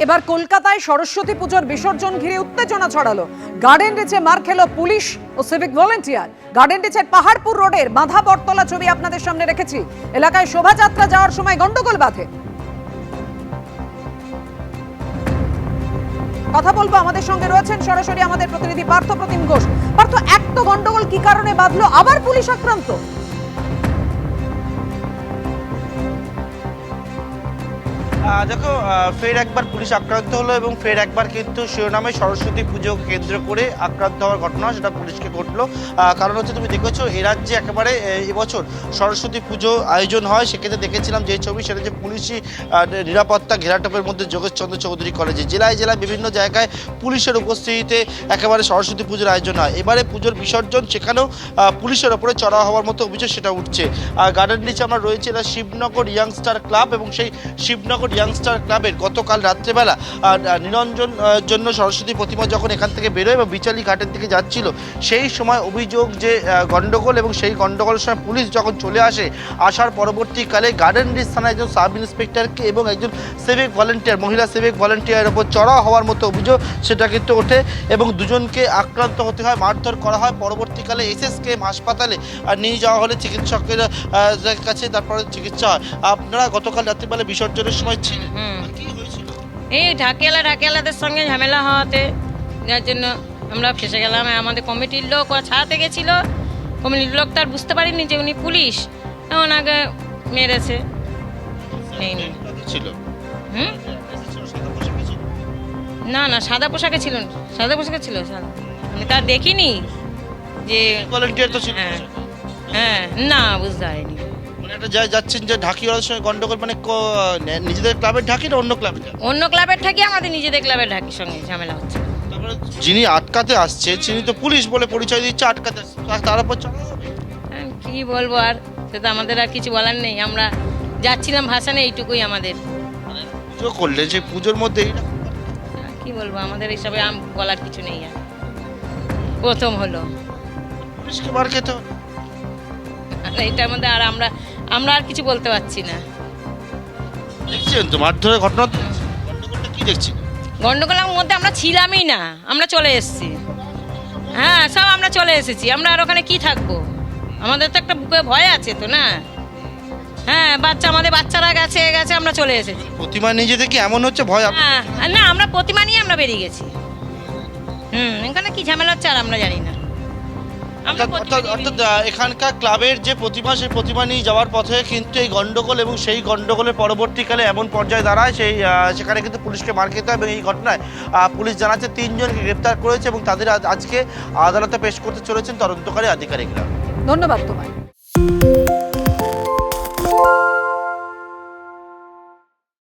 এবার কলকাতায় সরস্বতী পুজোর বিসর্জন ঘিরে উত্তেজনা ছড়ালো। গার্ডেন রিচে মার খেল পুলিশ ও সিভিক ভলেন্টিয়ার। গার্ডেন রিচের পাহাড়পুর রোডের বাঁধা বটতলা ছবি আপনাদের সামনে রেখেছি। এলাকায় শোভাযাত্রা যাওয়ার সময় গন্ডগোল বাধে। কথা বলবো, আমাদের সঙ্গে রয়েছেন সরাসরি আমাদের প্রতিনিধি পার্থ প্রতিম ঘোষ। পার্থ, এক তো গন্ডগোল কি কারণে বাঁধলো, আবার পুলিশ আক্রান্ত? দেখো, ফের একবার পুলিশ আক্রান্ত হলো এবং ফের একবার কিন্তু শিরোনামে সরস্বতী পুজো কেন্দ্র করে আক্রান্ত হওয়ার ঘটনা সেটা পুলিশকে ঘটলো। কারণ হচ্ছে, তুমি দেখেছো এ রাজ্যে একেবারে এবছর সরস্বতী পুজো আয়োজন হয়, সেক্ষেত্রে দেখেছিলাম যে ছবি, সেটা যে পুলিশি নিরাপত্তা ঘেরাটোপের মধ্যে যোগেশচন্দ্র চৌধুরী কলেজে জেলায় জেলায় বিভিন্ন জায়গায় পুলিশের উপস্থিতিতে একেবারে সরস্বতী পুজোর আয়োজন হয়। এবারে পুজোর বিসর্জন, সেখানেও পুলিশের ওপরে চড়াও হওয়ার মতো অভিযোগ সেটা উঠছে। গার্ডেন রিচে আমরা রয়েছে, এটা শিবনগর ইয়াংস্টার ক্লাব, এবং সেই শিবনগর ইয়াংস্টার ক্লাবের গতকাল রাত্রেবেলা নিরঞ্জন জন্য সরস্বতী প্রতিমা যখন এখান থেকে বেরোয় এবং বিচালি ঘাটের দিকে যাচ্ছিল, সেই সময় অভিযোগ যে গন্ডগোল, এবং সেই গন্ডগোলের সময় পুলিশ যখন চলে আসার পরবর্তীকালে গার্ডেন রিচ থানায় একজন সাব ইন্সপেক্টরকে এবং একজন সিভিক ভলেন্টিয়ার, মহিলা সিভিক ভলেন্টিয়ারের ওপর চড়াও হওয়ার মতো অভিযোগ সেটা কিন্তু ওঠে এবং দুজনকে আক্রান্ত হতে হয়, মারধর করা হয়। পরবর্তীকালে এসএসকেএম হাসপাতালে নিয়ে যাওয়া হলে চিকিৎসকের কাছে তারপরে চিকিৎসা হয়। আপনারা গতকাল রাত্রিবেলা বিসর্জনের সময় ছিলেন, কি হয়েছিল? এই ঢাকিয়ালাদের সঙ্গে ঝামেলা হওয়াতে, যার জন্য আমরা ফেসে গেলাম। আমাদের কমিটির লোক ছাড়াতে গেছিল, কমিটির লোক তার বুঝতে পারিনি যে উনি পুলিশ, ওনাকে মেরেছে। ছিল না, সাদা পোশাকে ছিল, সাদা পোশাকে ছিল। আমি তার দেখিনি যে ভলেন্টিয়ার তো ছিল। হ্যাঁ, না বুঝতে পারিনি। যাচ্ছেন যে ঢাকিওয়ালার সঙ্গে গন্ডগোল, মানে নিজেদের ক্লাবের ঢাকি না অন্য ক্লাবের? অন্য ক্লাবের ঢাকি, আমাদের নিজেদের ক্লাবের ঢাকির সঙ্গে ঝামেলা হচ্ছে। তারপরে যিনি আটকাতে আসছে তিনি তো পুলিশ বলে পরিচয় দিচ্ছে, আটকাতে আসছে, তার উপর কি বলবো, আর সেটা আমাদের আর কিছু বলার নেই। আমরা যাচ্ছিলাম ভাসানে, এইটুকুই আমাদের। পুজো করলে যে পুজোর মধ্যে কি বলবো, আমাদের এইসবে বলার কিছু নেই। আর প্রথম হলো পুলিশকে মার খেতে হবে, এইটার মধ্যে আর আমরা আর কিছু বলতে পারছি না। দেখছেন তো মারধরের ঘটনা, গন্ডগোলটা কি দেখছি? গন্ডগোলের মধ্যে আমরা ছিলামই না, আমরা চলে এসেছি। হ্যাঁ, সব আমরা চলে এসেছি। আমরা আর ওখানে কি থাকবো? আমাদের তো একটা বুকে ভয় আছে তো, না? হ্যাঁ, আমাদের বাচ্চারা গেছে, আমরা চলে এসেছি। প্রতিমা নিজে থেকে এমন হচ্ছে ভয়? হ্যাঁ, না, আমরা প্রতিমা নিয়ে আমরা বেরিয়ে গেছি। এখানে কি ঝামেলা হচ্ছে আর আমরা জানি না। অর্থাৎ এখানকার ক্লাবের যে প্রতিমা, সেই প্রতিমা নিয়ে যাওয়ার পথে কিন্তু এই গন্ডগোল, এবং সেই গন্ডগোলের পরবর্তীকালে এমন পর্যায়ে দাঁড়ায় সেখানে কিন্তু পুলিশকে মার খেতে হয়। এবং এই ঘটনায় পুলিশ জানাচ্ছে 3 জনকে গ্রেপ্তার করেছে এবং তাদের আজকে আদালতে পেশ করতে চলেছেন তদন্তকারী আধিকারিকরা। ধন্যবাদ তোমায়।